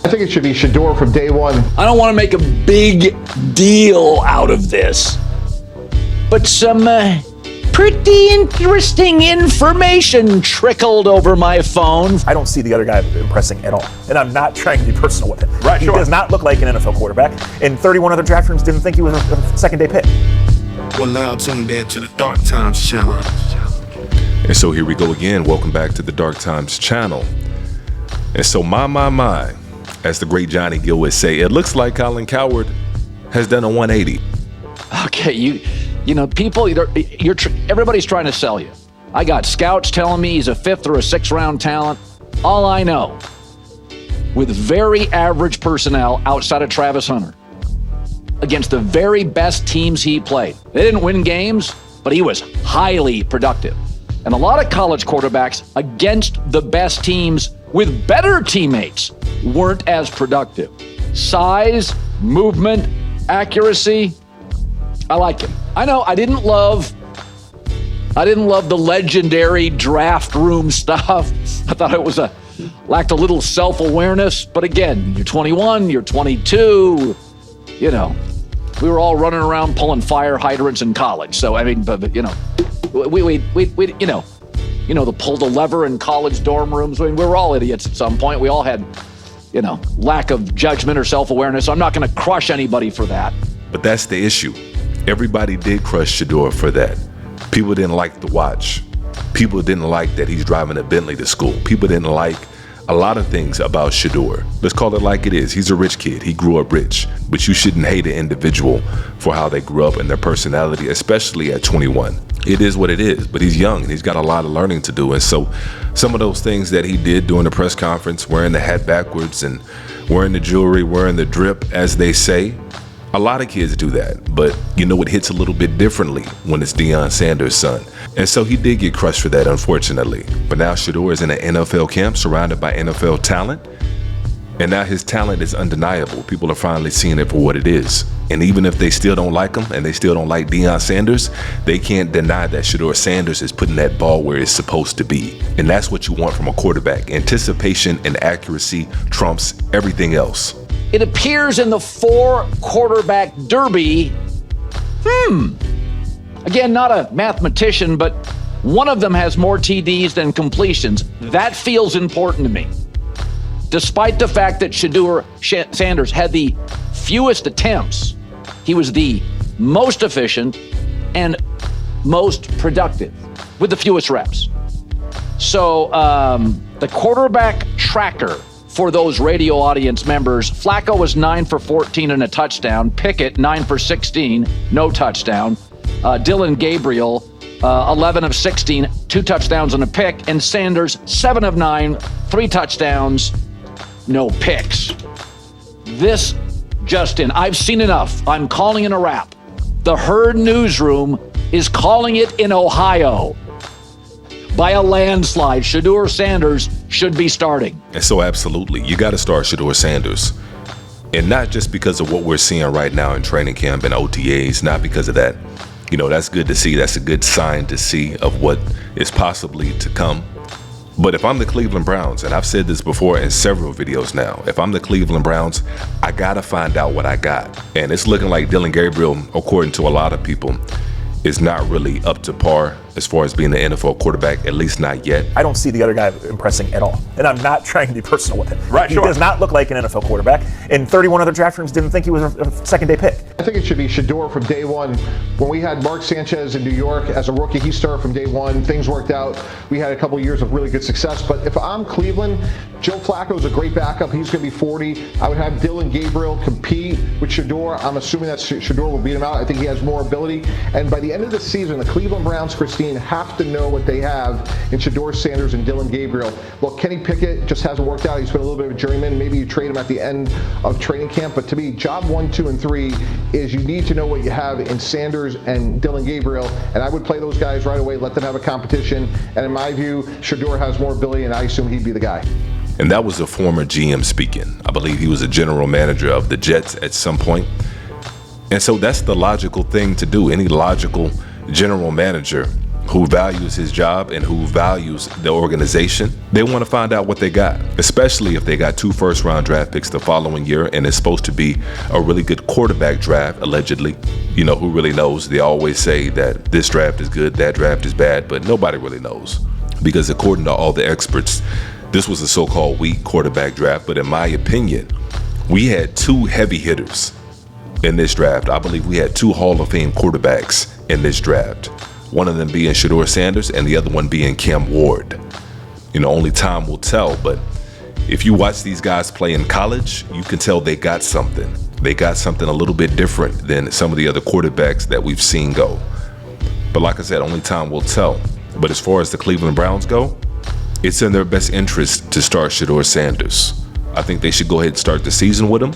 I think it should be Shedeur from day one. I don't want to make a big deal out of this, but some pretty interesting information trickled over my phone. I don't see the other guy impressing at all. And I'm not trying to be personal with him. Right, he sure. does not look like an NFL quarterback. And 31 other draft rooms didn't think he was a second-day pick. We're now tuned in to the Dark Times channel. And so here we go again. Welcome back to the Dark Times channel. And so my, as the great Johnny Gill would say, it looks like Colin Cowherd has done a 180. Okay, you know, people, everybody's trying to sell you. I got scouts telling me he's a 5th or a 6th round talent. All I know, with very average personnel outside of Travis Hunter, against the very best teams he played. They didn't win games, but he was highly productive. And a lot of college quarterbacks against the best teams with better teammates weren't as productive. Size, movement, accuracy, I like him. I know I didn't love the legendary draft room stuff. I thought it was lacked a little self-awareness. But again, you're 21, you're 22, you know, we were all running around pulling fire hydrants in college. So, I mean, but you know, we to pull the lever in college dorm rooms. I mean, we were all idiots at some point. We all had, you know, lack of judgment or self-awareness. I'm not going to crush anybody for that. But that's the issue. Everybody did crush Shedeur for that. People didn't like the watch. People didn't like that he's driving a Bentley to school. People didn't like a lot of things about Shedeur. Let's call it like it is. He's a rich kid. He grew up rich. But you shouldn't hate an individual for how they grew up and their personality, especially at 21. It is what it is, but he's young and he's got a lot of learning to do. And so some of those things that he did during the press conference, wearing the hat backwards and wearing the jewelry, wearing the drip, as they say, a lot of kids do that. But you know, it hits a little bit differently when it's Shedeur Sanders' son. And so he did get crushed for that, unfortunately. But now Shedeur is in an NFL camp surrounded by NFL talent. And now his talent is undeniable. People are finally seeing it for what it is. And even if they still don't like him and they still don't like Shedeur Sanders, they can't deny that Shedeur Sanders is putting that ball where it's supposed to be. And that's what you want from a quarterback. Anticipation and accuracy trumps everything else. It appears in the 4-quarterback derby. Again, not a mathematician, but one of them has more TDs than completions. That feels important to me. Despite the fact that Shedeur Sanders had the fewest attempts, he was the most efficient and most productive with the fewest reps. So the quarterback tracker for those radio audience members, Flacco was 9 for 14 and a touchdown. Pickett, 9 for 16, no touchdown. Dillon Gabriel, 11 of 16, 2 touchdowns and a pick. And Sanders, 7 of 9, 3 touchdowns, no picks. This, Justin, I've seen enough. I'm calling it a wrap. The Herd newsroom is calling it in Ohio. By a landslide, Shedeur Sanders should be starting. And so absolutely, you got to start Shedeur Sanders. And not just because of what we're seeing right now in training camp and OTAs, not because of that. You know, that's good to see. That's a good sign to see of what is possibly to come. But if I'm the Cleveland Browns, and I've said this before in several videos now, if I'm the Cleveland Browns, I got to find out what I got. And it's looking like Dillon Gabriel, according to a lot of people, is not really up to par as far as being the NFL quarterback, at least not yet. I don't see the other guy impressing at all. And I'm not trying to be personal with him. Right, sure. He does not look like an NFL quarterback. And 31 other draft rooms didn't think he was a second-day pick. I think it should be Shedeur from day one. When we had Mark Sanchez in New York as a rookie, he started from day one. Things worked out. We had a couple of years of really good success. But if I'm Cleveland, Joe Flacco's a great backup. He's going to be 40. I would have Dillon Gabriel compete with Shedeur. I'm assuming that Shedeur will beat him out. I think he has more ability. And by the end of the season, the Cleveland Browns, Christine, have to know what they have in Shedeur Sanders and Dillon Gabriel. Well, Kenny Pickett just hasn't worked out. He's been a little bit of a journeyman. Maybe you trade him at the end of training camp. But to me, job 1, 2, and 3 is you need to know what you have in Sanders and Dillon Gabriel. And I would play those guys right away, let them have a competition. And in my view, Shedeur has more ability, and I assume he'd be the guy. And that was a former GM speaking. I believe he was a general manager of the Jets at some point. And so that's the logical thing to do. Any logical general manager who values his job and who values the organization, they want to find out what they got, especially if they got 2 first-round draft picks the following year and it's supposed to be a really good quarterback draft, allegedly. You know, who really knows? They always say that this draft is good, that draft is bad, but nobody really knows. Because according to all the experts, this was a so-called weak quarterback draft, but in my opinion, we had 2 heavy hitters in this draft. I believe we had 2 Hall of Fame quarterbacks in this draft. One of them being Shedeur Sanders and the other one being Cam Ward. You know, only time will tell, but if you watch these guys play in college, you can tell they got something. They got something a little bit different than some of the other quarterbacks that we've seen go. But like I said, only time will tell. But as far as the Cleveland Browns go, it's in their best interest to start Shedeur Sanders. I think they should go ahead and start the season with him.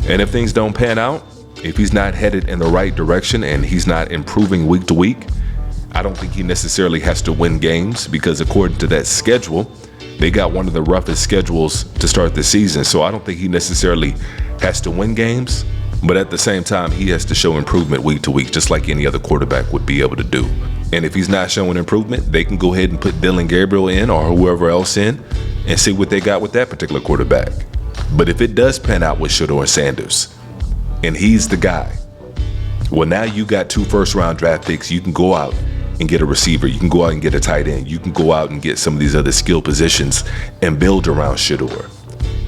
And if things don't pan out, if he's not headed in the right direction and he's not improving week to week, I don't think he necessarily has to win games, because according to that schedule, they got one of the roughest schedules to start the season. So I don't think he necessarily has to win games, but at the same time, he has to show improvement week to week, just like any other quarterback would be able to do. And if he's not showing improvement, they can go ahead and put Dylan Gabriel in or whoever else in and see what they got with that particular quarterback. But if it does pan out with Shedeur Sanders and he's the guy, well, now you got 2 first-round draft picks. You can go out and get a receiver. You can go out and get a tight end. You can go out and get some of these other skill positions and build around Shedeur.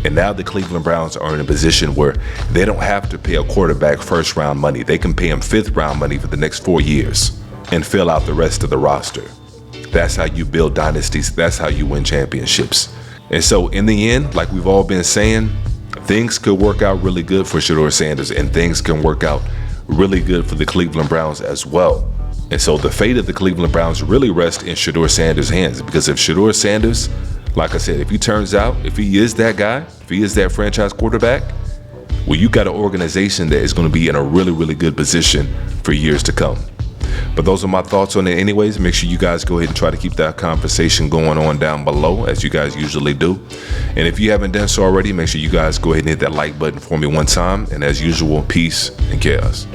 And now the Cleveland Browns are in a position where they don't have to pay a quarterback first-round money. They can pay him 5th-round money for the next 4 years and fill out the rest of the roster. That's how you build dynasties. That's how you win championships. And so in the end, like we've all been saying, things could work out really good for Shedeur Sanders, and things can work out really good for the Cleveland Browns as well. And so the fate of the Cleveland Browns really rests in Shedeur Sanders' hands, because if Shedeur Sanders, like I said, if he turns out, if he is that guy, if he is that franchise quarterback, well, you got an organization that is going to be in a really, really good position for years to come. But those are my thoughts on it anyways. Make sure you guys go ahead and try to keep that conversation going on down below, as you guys usually do. And if you haven't done so already, make sure you guys go ahead and hit that like button for me one time. And as usual, peace and chaos.